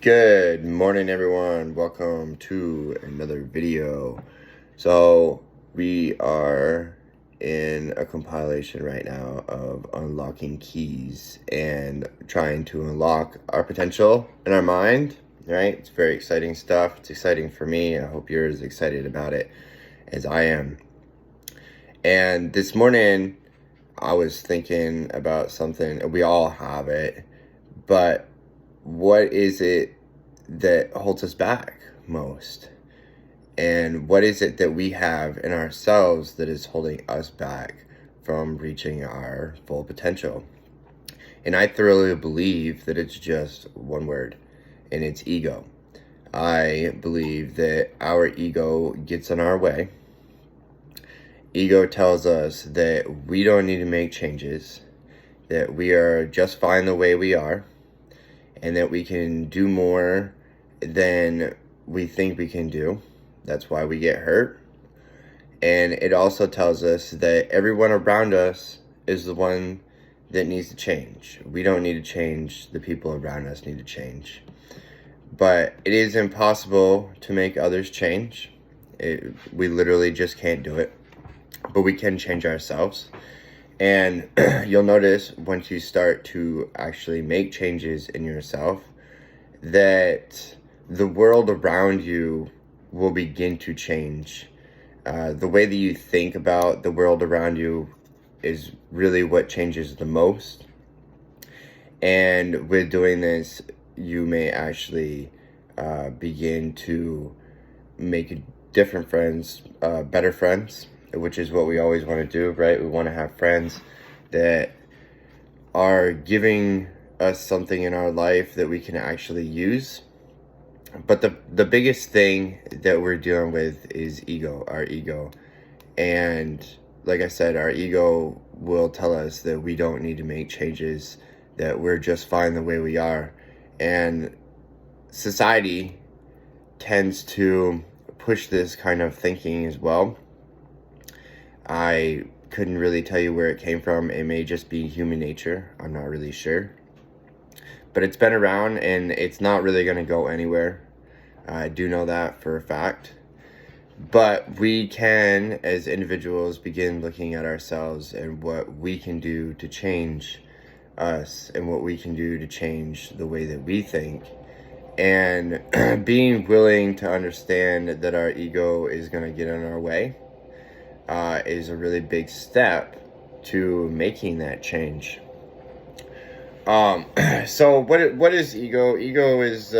Good morning, everyone. Welcome to another video. So we are in a compilation right now of unlocking keys and trying to unlock our potential in our mind, right? It's very exciting stuff. It's exciting for me. I hope you're as excited about it as I am. And this morning I was thinking about something. We all have it, but what is it that holds us back most? And what is it that we have in ourselves that is holding us back from reaching our full potential? And I thoroughly believe that it's just one word, and it's ego. I believe that our ego gets in our way. Ego tells us that we don't need to make changes, that we are just fine the way we are, and that we can do more than we think we can do. That's why we get hurt. And it also tells us that everyone around us is the one that needs to change. We don't need to change. The people around us need to change. But it is impossible to make others change. We literally just can't do it. But we can change ourselves. And you'll notice once you start to actually make changes in yourself that the world around you will begin to change. The way that you think about the world around you is really what changes the most. And with doing this, you may actually begin to make different friends, better friends, which is what we always want to do, right? We want to have friends that are giving us something in our life that we can actually use. But the biggest thing that we're dealing with is ego, our ego. And like I said, our ego will tell us that we don't need to make changes, that we're just fine the way we are. And society tends to push this kind of thinking as well. I couldn't really tell you where it came from. It may just be human nature. I'm not really sure. But it's been around and it's not really going to go anywhere. I do know that for a fact. But we can, as individuals, begin looking at ourselves and what we can do to change us and what we can do to change the way that we think. And being willing to understand that our ego is going to get in our way is a really big step to making that change. So what is ego? Ego is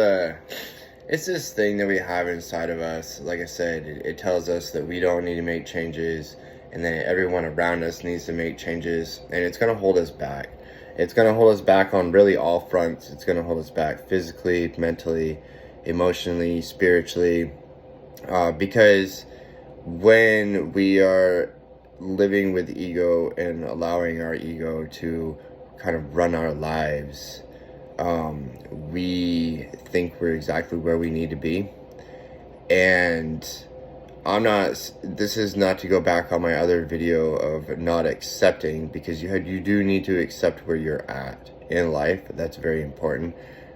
it's this thing that we have inside of us. Like I said, it tells us that we don't need to make changes, and that everyone around us needs to make changes, and it's gonna hold us back. It's gonna hold us back on really all fronts. It's gonna hold us back physically, mentally, emotionally, spiritually, because when we are living with ego and allowing our ego to kind of run our lives, we think we're exactly where we need to be. And this is not to go back on my other video of not accepting, because you do need to accept where you're at in life. That's very important.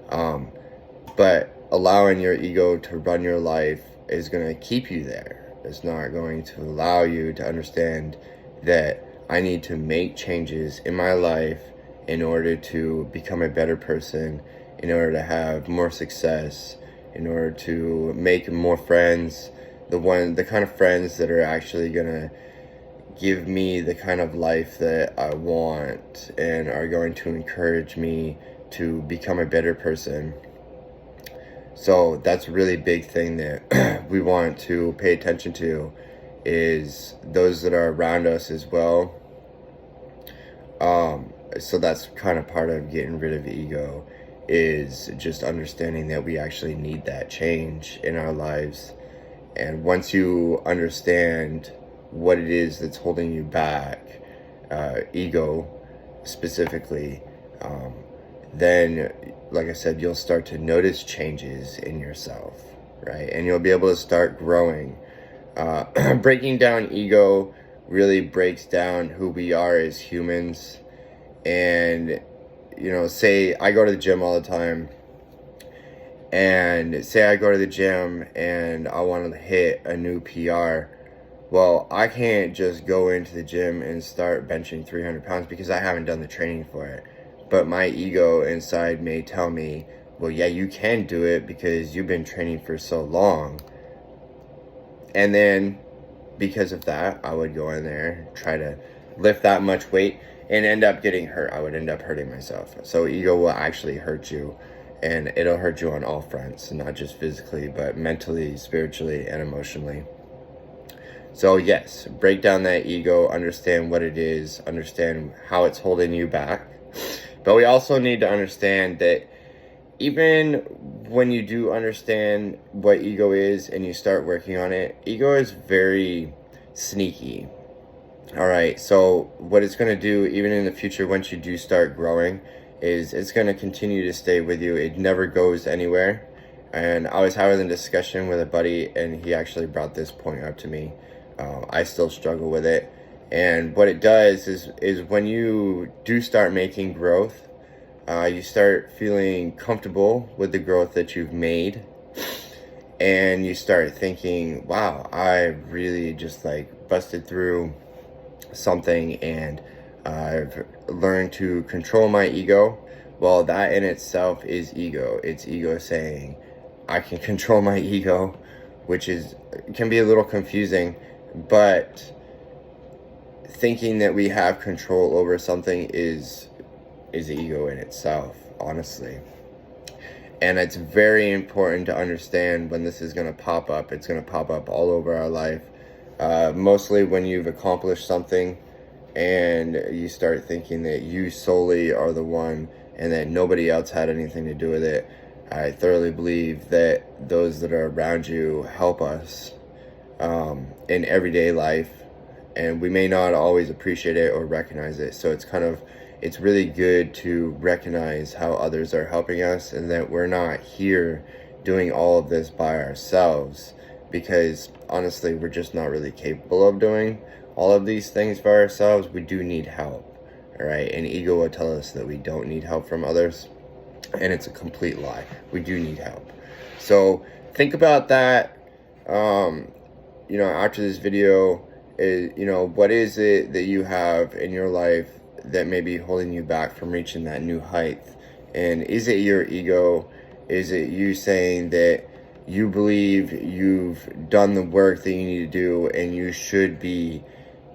But allowing your ego to run your life is going to keep you there. It's not going to allow you to understand that I need to make changes in my life in order to become a better person, in order to have more success, in order to make more friends, the kind of friends that are actually gonna give me the kind of life that I want and are going to encourage me to become a better person. So that's a really big thing that we want to pay attention to, is those that are around us as well. So that's kind of part of getting rid of ego, is just understanding that we actually need that change in our lives. And once you understand what it is that's holding you back, ego specifically, then, like I said, you'll start to notice changes in yourself, right? And you'll be able to start growing. Breaking down ego really breaks down who we are as humans. And, say I go to the gym all the time, And say I go to the gym and I want to hit a new PR. Well, I can't just go into the gym and start benching 300 pounds because I haven't done the training for it. But my ego inside may tell me, well, yeah, you can do it because you've been training for so long. And then because of that, I would go in there, try to lift that much weight and end up getting hurt. I would end up hurting myself. So ego will actually hurt you, and it'll hurt you on all fronts, not just physically, but mentally, spiritually, and emotionally. So yes, break down that ego, understand what it is, understand how it's holding you back. But we also need to understand that even when you do understand what ego is and you start working on it, ego is very sneaky. All right, so what it's going to do, even in the future, once you do start growing, is it's going to continue to stay with you. It never goes anywhere. And I was having a discussion with a buddy, and he actually brought this point up to me. I still struggle with it. And what it does is when you do start making growth, you start feeling comfortable with the growth that you've made, and you start thinking, wow, I really just like busted through something, and I've learned to control my ego. Well, that in itself is ego. It's ego saying, I can control my ego, which can be a little confusing, but thinking that we have control over something is ego in itself, honestly. And it's very important to understand when this is going to pop up. It's going to pop up all over our life. Mostly when you've accomplished something and you start thinking that you solely are the one and that nobody else had anything to do with it. I thoroughly believe that those that are around you help us in everyday life, and we may not always appreciate it or recognize it. So it's really good to recognize how others are helping us, and that we're not here doing all of this by ourselves, because honestly, we're just not really capable of doing all of these things by ourselves. We do need help, all right? And ego will tell us that we don't need help from others, and it's a complete lie. We do need help. So think about that. After this video, what is it that you have in your life that may be holding you back from reaching that new height? And is it your ego? Is it you saying that you believe you've done the work that you need to do and you should be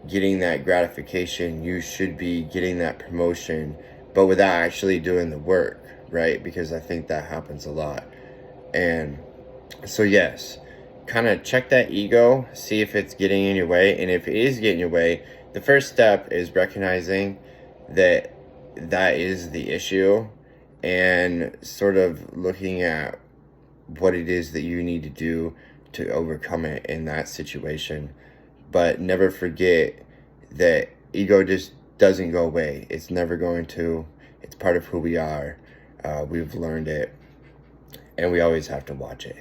getting that gratification, you should be getting that promotion, but without actually doing the work, right? Because I think that happens a lot. And so yes, kind of check that ego, see if it's getting in your way. And if it is getting in your way, the first step is recognizing that is the issue, and sort of looking at what it is that you need to do to overcome it in that situation. But never forget that ego just doesn't go away. It's never going to. It's part of who we are. We've learned it, and we always have to watch it.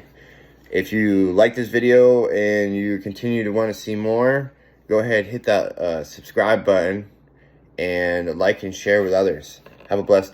If you like this video and you continue to want to see more, go ahead, hit that subscribe button, and like and share with others. Have a blessed day.